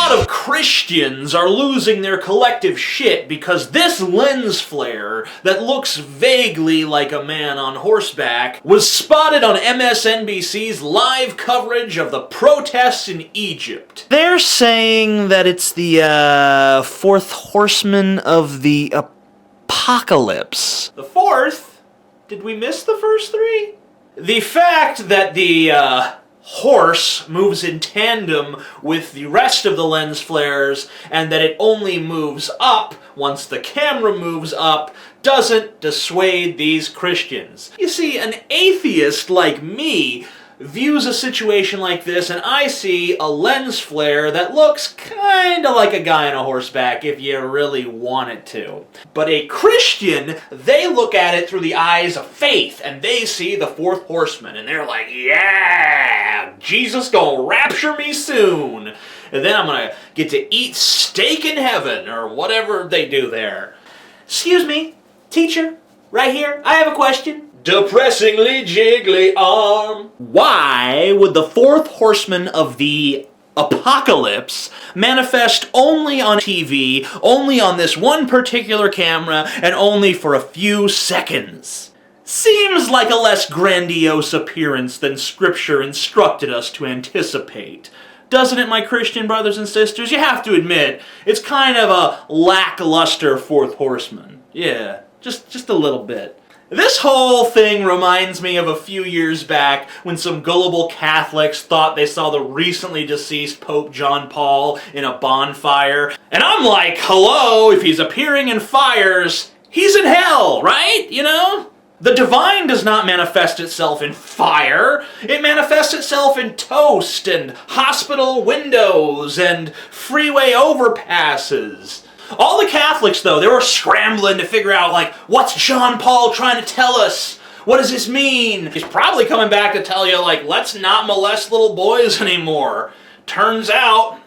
lot of Christians are losing their collective shit because this lens flare that looks vaguely like a man on horseback was spotted on MSNBC's live coverage of the protests in Egypt. They're saying that it's the fourth horseman of the apocalypse. The fourth? Did we miss the first three? The fact that the horse moves in tandem with the rest of the lens flares and that it only moves up once the camera moves up doesn't dissuade these Christians. You see, an atheist like me views a situation like this and I see a lens flare that looks kinda like a guy on a horseback if you really want it to. But a Christian, they look at it through the eyes of faith and they see the fourth horseman and they're like, yeah, Jesus gonna rapture me soon. And then I'm gonna get to eat steak in heaven or whatever they do there. Excuse me, teacher, right here, I have a question. Depressingly jiggly arm. Why would the fourth horseman of the apocalypse manifest only on TV, only on this one particular camera, and only for a few seconds? Seems like a less grandiose appearance than Scripture instructed us to anticipate. Doesn't it, my Christian brothers and sisters? You have to admit, it's kind of a lackluster fourth horseman. Yeah, just a little bit. This whole thing reminds me of a few years back when some gullible Catholics thought they saw the recently deceased Pope John Paul in a bonfire. And I'm like, hello, if he's appearing in fires, he's in hell, right? You know? The divine does not manifest itself in fire. It manifests itself in toast and hospital windows and freeway overpasses. All the Catholics, though, they were scrambling to figure out, like, what's John Paul trying to tell us? What does this mean? He's probably coming back to tell you, like, let's not molest little boys anymore. Turns out,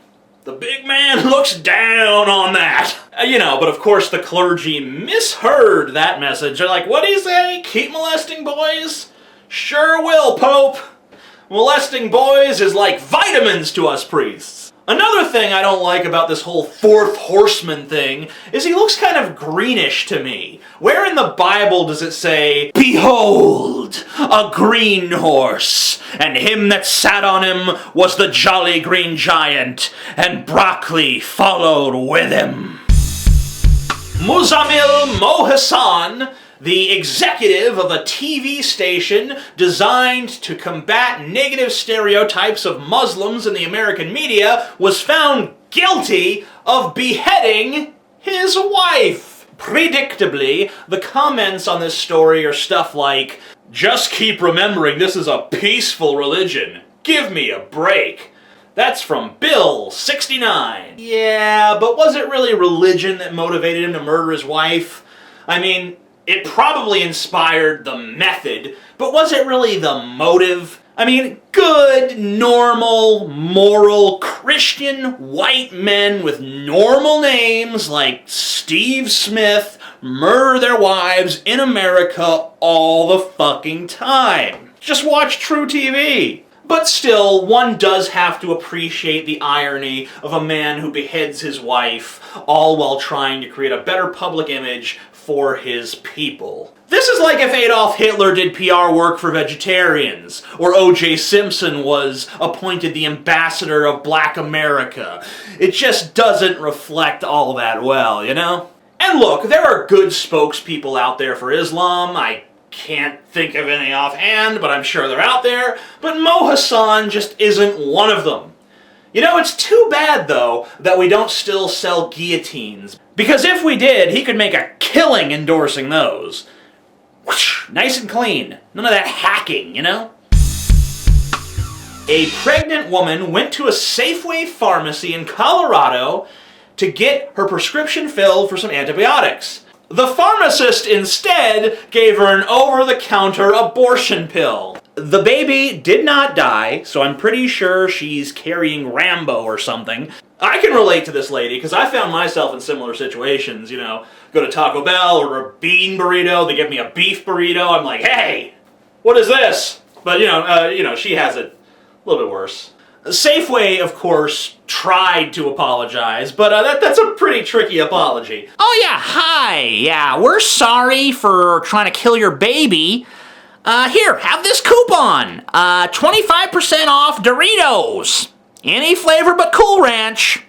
the big man looks down on that. You know, but of course the clergy misheard that message. They're like, what do you say? Keep molesting boys? Sure will, Pope. Molesting boys is like vitamins to us priests. Another thing I don't like about this whole fourth horseman thing is he looks kind of greenish to me. Where in the Bible does it say, behold, a green horse, and him that sat on him was the jolly green giant, and broccoli followed with him? Mousavi Hasan, the executive of a TV station designed to combat negative stereotypes of Muslims in the American media, was found guilty of beheading his wife. Predictably, the comments on this story are stuff like, just keep remembering this is a peaceful religion. Give me a break. That's from Bill, 69. Yeah, but was it really religion that motivated him to murder his wife? I mean, it probably inspired the method, but was it really the motive? I mean, good, normal, moral, Christian white men with normal names like Steve Smith murder their wives in America all the fucking time. Just watch True TV. But still, one does have to appreciate the irony of a man who beheads his wife, all while trying to create a better public image for his people. This is like if Adolf Hitler did PR work for vegetarians, or O.J. Simpson was appointed the ambassador of Black America. It just doesn't reflect all that well, you know? And look, there are good spokespeople out there for Islam. I can't think of any offhand, but I'm sure they're out there. But Mo Hasan just isn't one of them. You know, it's too bad, though, that we don't still sell guillotines. Because if we did, he could make a killing endorsing those. Whoosh, nice and clean. None of that hacking, you know? A pregnant woman went to a Safeway pharmacy in Colorado to get her prescription filled for some antibiotics. The pharmacist instead gave her an over-the-counter abortion pill. The baby did not die, so I'm pretty sure she's carrying Rambo or something. I can relate to this lady, because I found myself in similar situations, you know. Go to Taco Bell, order a bean burrito, they give me a beef burrito, I'm like, hey, what is this? But, you know, she has it a little bit worse. Safeway, of course, tried to apologize, but that's a pretty tricky apology. Oh yeah, hi. Yeah, we're sorry for trying to kill your baby. Here, have this coupon. 25% off Doritos. Any flavor but Cool Ranch.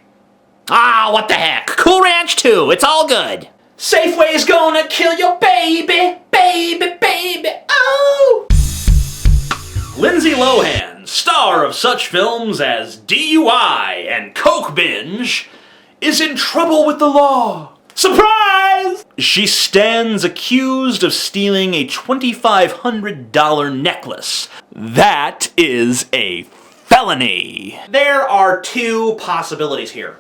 Ah, what the heck. Cool Ranch too. It's all good. Safeway's gonna kill your baby, baby, baby, oh! Lindsay Lohan, star of such films as DUI and Coke Binge, is in trouble with the law. Surprise! She stands accused of stealing a $2,500 necklace. That is a felony. There are two possibilities here.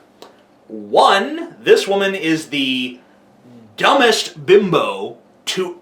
One, this woman is the dumbest bimbo to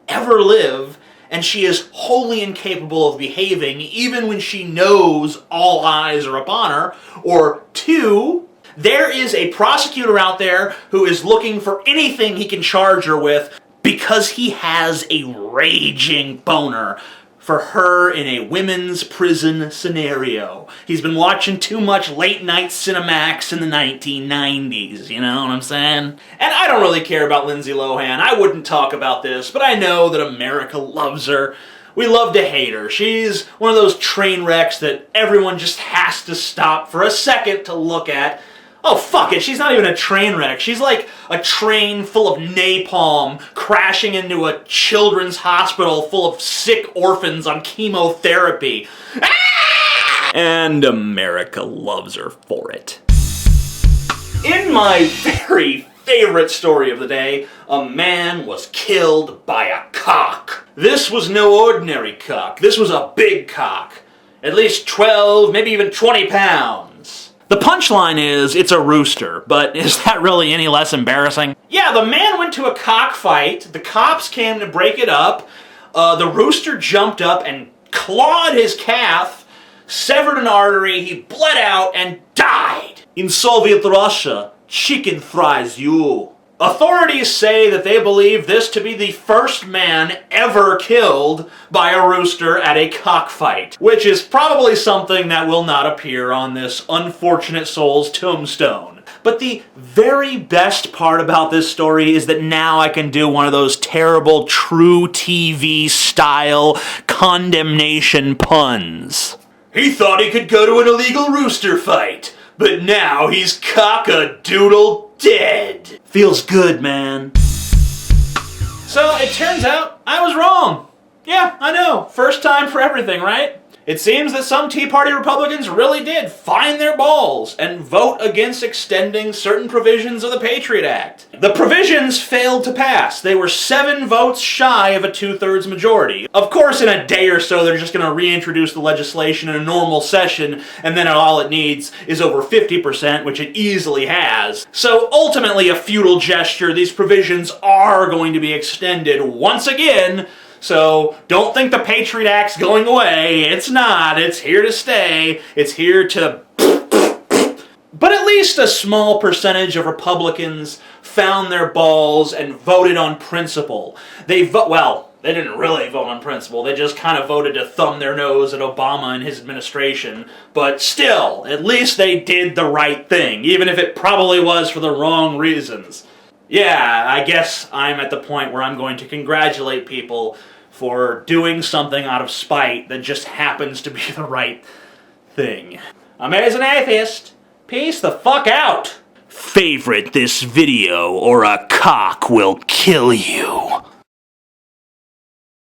ever live, and she is wholly incapable of behaving even when she knows all eyes are upon her. Or two, there is a prosecutor out there who is looking for anything he can charge her with because he has a raging boner for her in a women's prison scenario. He's been watching too much late-night Cinemax in the 1990s, you know what I'm saying? And I don't really care about Lindsay Lohan. I wouldn't talk about this, but I know that America loves her. We love to hate her. She's one of those train wrecks that everyone just has to stop for a second to look at. Oh, fuck it, she's not even a train wreck. She's like a train full of napalm crashing into a children's hospital full of sick orphans on chemotherapy. Ah! And America loves her for it. In my very favorite story of the day, a man was killed by a cock. This was no ordinary cock. This was a big cock. At least 12, maybe even 20 pounds. The punchline is, it's a rooster, but is that really any less embarrassing? Yeah, the man went to a cockfight, the cops came to break it up, the rooster jumped up and clawed his calf, severed an artery, he bled out, and died. In Soviet Russia, chicken fries you. Authorities say that they believe this to be the first man ever killed by a rooster at a cockfight, which is probably something that will not appear on this unfortunate soul's tombstone. But the very best part about this story is that now I can do one of those terrible True TV style condemnation puns. He thought he could go to an illegal rooster fight, but now he's cock-a-doodle dead. Feels good, man. So it turns out I was wrong. Yeah, I know. First time for everything, right? It seems that some Tea Party Republicans really did find their balls and vote against extending certain provisions of the Patriot Act. The provisions failed to pass. They were 7 votes shy of a 2/3 majority. Of course, in a day or so, they're just going to reintroduce the legislation in a normal session, and then all it needs is over 50%, which it easily has. So ultimately, a futile gesture. These provisions are going to be extended once again. So don't think the Patriot Act's going away. It's not. It's here to stay. It's here to... But at least a small percentage of Republicans found their balls and voted on principle. They didn't really vote on principle. They just kind of voted to thumb their nose at Obama and his administration. But still, at least they did the right thing, even if it probably was for the wrong reasons. Yeah, I guess I'm at the point where I'm going to congratulate people for doing something out of spite that just happens to be the right thing. Amazing Atheist, peace the fuck out! Favorite this video or a cock will kill you.